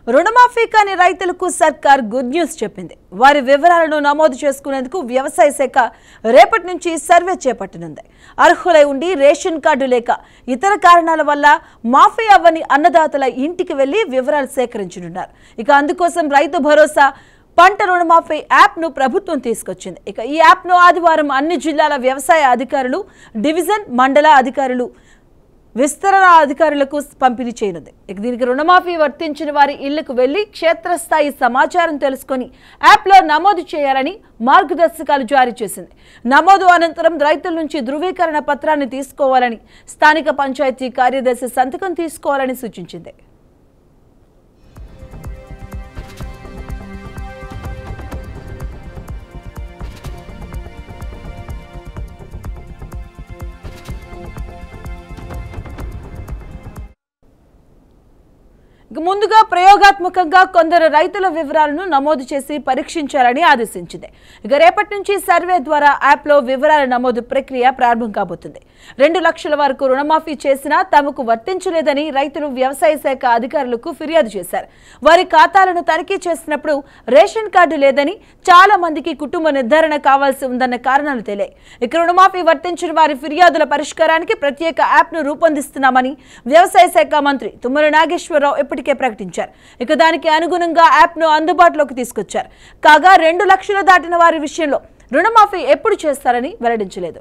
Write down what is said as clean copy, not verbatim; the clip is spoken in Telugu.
రుణమాఫీ కాని రైతులకు సర్కార్ గుడ్ న్యూస్ చెప్పింది. వారి వివరాలను నమోదు చేసుకునేందుకు వ్యవసాయ శాఖ రేపటి నుంచి సర్వే చేపట్టనుంది. అర్హులై ఉండి రేషన్ కార్డు లేక ఇతర కారణాల వల్ల మాఫీ అవ్వని అన్నదాతల ఇంటికి వెళ్లి వివరాలు సేకరించనున్నారు. ఇక అందుకోసం రైతు భరోసా పంట రుణమాఫీ యాప్ను ప్రభుత్వం తీసుకొచ్చింది. ఇక ఈ యాప్ను ఆదివారం అన్ని జిల్లాల వ్యవసాయ అధికారులు, డివిజన్, మండల అధికారులు, విస్తరణ అధికారులకు పంపిణీ చేయనుంది. ఇక దీనికి రుణమాఫీ వర్తించిన వారి ఇళ్లకు వెళ్లి క్షేత్రస్థాయి సమాచారం తెలుసుకొని యాప్లో నమోదు చేయాలని మార్గదర్శకాలు జారీ చేసింది. నమోదు అనంతరం రైతుల నుంచి ధృవీకరణ పత్రాన్ని తీసుకోవాలని, స్థానిక పంచాయతీ కార్యదర్శి సంతకం తీసుకోవాలని సూచించింది. ముందుగా ప్రయోగాత్మకంగా కొందరు రైతుల వివరాలను నమోదు చేసి పరీక్షించాలని ఆదేశించింది. ఇక రేపటి నుంచి సర్వే ద్వారా యాప్లో వివరాల నమోదు ప్రక్రియ ప్రారంభం కాబోతుంది. 2 లక్షల వరకు రుణమాఫీ చేసినా తమకు వర్తించలేదని రైతులు వ్యవసాయ శాఖ అధికారులకు ఫిర్యాదు చేశారు. వారి ఖాతాలను తనిఖీ చేసినప్పుడు రేషన్ కార్డు లేదని, చాలా మందికి కుటుంబ నిర్ధారణ కావాల్సి ఉందన్న కారణాలు తేలాయి. ఇక రుణమాఫీ వర్తించిన వారి ఫిర్యాదుల పరిష్కారానికి ప్రత్యేక యాప్ను రూపొందిస్తున్నామని వ్యవసాయ శాఖ మంత్రి తుమ్మల నాగేశ్వరరావు ప్రకటించారు. ఇక దానికి అనుగుణంగా యాప్ ను అందుబాటులోకి తీసుకొచ్చారు. కాగా 2 లక్షలు దాటిన వారి విషయంలో రుణమాఫీ ఎప్పుడు చేస్తారని వెల్లడించలేదు.